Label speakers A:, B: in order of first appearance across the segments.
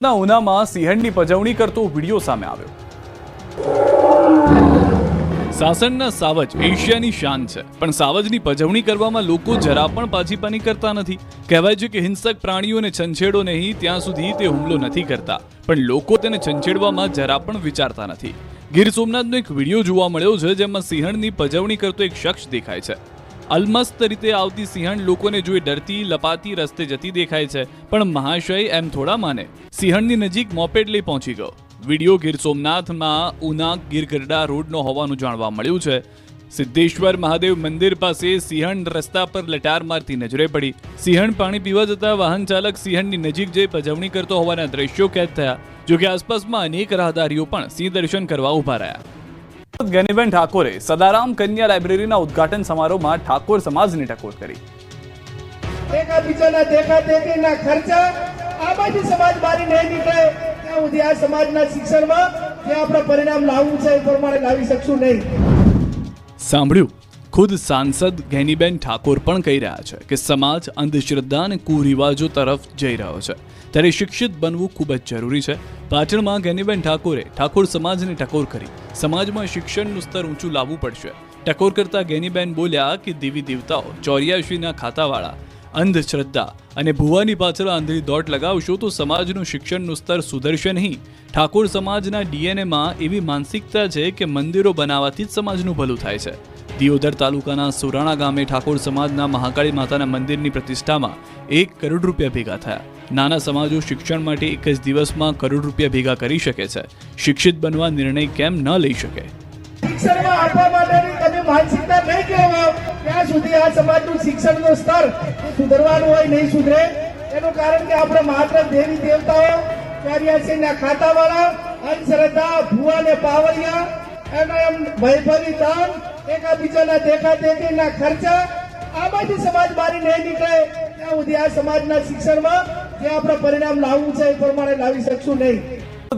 A: ઉનામાં સિંહણની પજવણી કરતો વિડીયો સામે આવ્યો। સાસણના સાવજ એશિયાની શાન છે, પણ સાવજની પજવણી કરવામાં લોકો જરા પણ પાછીપાની કરતા નથી। કહેવાય છે કે હિંસક પ્રાણીઓને છંછેડો નહીં ત્યાં સુધી તે હુમલો નથી કરતા, પણ લોકો તેને છંછેડવામાં જરા પણ વિચારતા નથી। ગીર સોમનાથનો એક વિડીયો જોવા મળ્યો છે, જેમાં સિંહણની પજવણી કરતો એક શખ્સ દેખાય છે। અલમસ્ત રીતે આવતી સિંહણ લોકોને જોઈ ડરતી લપાતી રસ્તે જતી દેખાય છે, પણ મહાશય એમ થોડા માને। સિંહણની નજીક મોપેડ લઈ પહોંચી ગયો। વિડીયો ગીર સોમનાથમાં ઉના ગીરગઢડા રોડનો હોવાનું જાણવા મળ્યું છે। સિદ્ધેશ્વર મહાદેવ મંદિર પાસે સિંહણ રસ્તા પર લટાર મારતી નજરે પડી। સિંહણ પાણી પીવા જતા વાહન ચાલક સિંહણની નજીક જઈ પજવણી કરતો હોવાના દ્રશ્યો કેદ થયા। જોકે આસપાસમાં અનેક રાહદારીઓ પણ સિંહ દર્શન કરવા ઉભા રહ્યા। ગેનીબેન ઠાકોરે સદારામ કન્યા લાઇબ્રેરીના ઉદ્ઘાટન સમારોહમાં ઠાકોર સમાજની ટકોર કરી।
B: એકબીજાના દેખાદેખીના ખર્ચા આમાંથી સમાજ બહાર નહીં નીકળે ત્યાં સુધી આ સમાજના શિક્ષણમાં જે આપણે પરિણામ લાવવું છે એ પ્રમાણે લાવી શકશું નહીં।
A: સાંભળ્યું, ખુદ સાંસદ ગેનીબેન ઠાકોર પણ કહી રહ્યા છે કે સમાજ અંધશ્રદ્ધા અને કુરિવાજો તરફ જઈ રહ્યો છે, ત્યારે શિક્ષિત બનવું ખૂબ જ જરૂરી છે। પાટણમાં ગેનીબેન ઠાકોરે ઠાકોર સમાજને ટકોર કરી। સમાજમાં શિક્ષણનું સ્તર ઊંચું લાવવું પડશે। ટકોર કરતા ગેનીબેન બોલ્યા કે દેવી દેવતાઓ 84ના ખાતાવાળા અંધશ્રદ્ધા અને ભુવાની પાછળ આંધળી દોટ લગાવશો તો સમાજનું શિક્ષણનું સ્તર સુધરશે નહીં। ઠાકોર સમાજના ડીએનએમાં એવી માનસિકતા છે કે મંદિરો બનાવવાથી જ સમાજનું ભલું થાય છે। દિયોદર તાલુકાના સુરાણા ગામે ઠાકોર સમાજના મહાકાળી માતાના મંદિરની પ્રતિષ્ઠામાં 1 કરોડ રૂપિયા ભેગા થયા। નાના સમાજો શિક્ષણ માટે એક જ દિવસમાં કરોડ રૂપિયા ભેગા કરી શકે છે। શિક્ષિત બનવા નિર્ણય કેમ ન લઈ શકે?
B: શિક્ષણમાં આપવા માટેની તમે માનસિકતા નહીં કેળવો ત્યાં સુધી આ સમાજનું શિક્ષણનું સ્તર સુધરવાનું હોય નહીં સુધરે। એનું કારણ કે આપણે માત્ર દેવી દેવતાઓ 84ના ખાતાવાળા અંધશ્રદ્ધા ભુવા ને પાવરિયા એના એમ વૈભવી દાન એકબીજાના દેખાદેખીના ખર્ચા આમાંથી સમાજ બહાર નહીં નીકળે ત્યાં સુધી આ સમાજના શિક્ષણમાં જે આપણે પરિણામ લાવવું છે એ પ્રમાણે લાવી શકશું નહીં।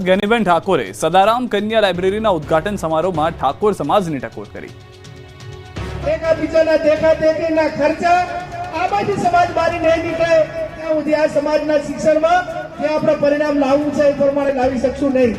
A: ગેનીબેન ઠાકોરે સદારામ કન્યા લાઇબ્રેરીના ઉદ્ઘાટન સમારોહમાં ઠાકોર સમાજની ટકોર કરી।
B: એકબીજાના દેખાદેખીના ખર્ચા આમાંથી સમાજ બહાર નહીં નીકળે ત્યાં સુધી આ સમાજના શિક્ષણમાં જે આપણે પરિણામ લાવવું છે એ પ્રમાણે લાવી શકશું નહીં।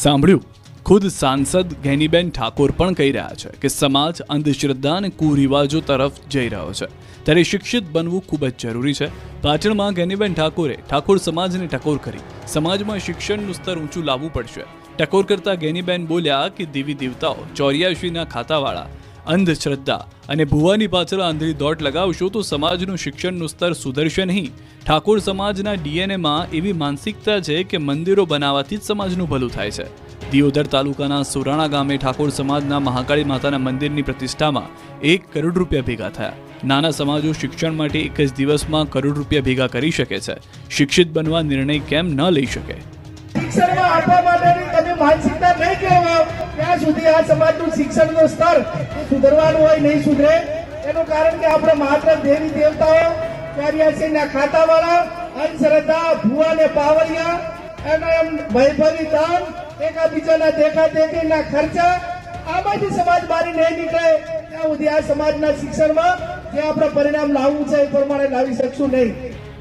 A: સાંભળ્યું, ખુદ સાંસદ ગેનીબેન ઠાકોર પણ કહી રહ્યા છે કે સમાજ અંધશ્રદ્ધા અને કુરિવાજો તરફ જઈ રહ્યો છે, ત્યારે શિક્ષિત બનવું ખૂબ જ જરૂરી છે। પાટણમાં ગેનીબેન ઠાકોરે ઠાકોર સમાજને ટકોર કરી। સમાજમાં શિક્ષણનું સ્તર ઊંચું લાવવું પડશે। ટકોર કરતા ગેનીબેન બોલ્યા કે દેવી દેવતાઓ 84ના ખાતાવાળા અંધશ્રદ્ધા અને ભુવાની પાછળ આંધળી દોટ લગાવશો તો સમાજનું શિક્ષણનું સ્તર સુધરશે નહીં। ઠાકોર સમાજના ડીએનએમાં એવી માનસિકતા છે કે મંદિરો બનાવવાથી જ સમાજનું ભલું થાય છે। દિયોદર તાલુકાના સુરાણા ગામે ઠાકોર સમાજના મહાકાળી માતાના મંદિરની પ્રતિષ્ઠામાં 1 કરોડ રૂપિયા ભેગા થયા। નાના સમાજો શિક્ષણ માટે એક જ દિવસમાં કરોડ રૂપિયા ભેગા કરી શકે છે। શિક્ષિત બનવા નિર્ણય કેમ ન લઈ શકે?
B: શિક્ષણમાં આપવા માટેની તમે માનસિકતા નહીં કેળવો ત્યાં સુધી આ સમાજનું શિક્ષણનું સ્તર સુધરવાનું હોય નહીં સુધરે। એનું કારણ કે આપણે માત્ર દેવી દેવતાઓ 84ના ખાતાવાળા અંધશ્રદ્ધા ભુવા ને પાવરિયા એના એમ વૈભવી દાન એકબીજાના દેખાદેખીના ખર્ચા આમાંથી સમાજ બહાર નહીં નીકળે ત્યાં સુધી આ સમાજના શિક્ષણમાં જે આપણે પરિણામ લાવવું છે એ પ્રમાણે લાવી શકશું નહીં।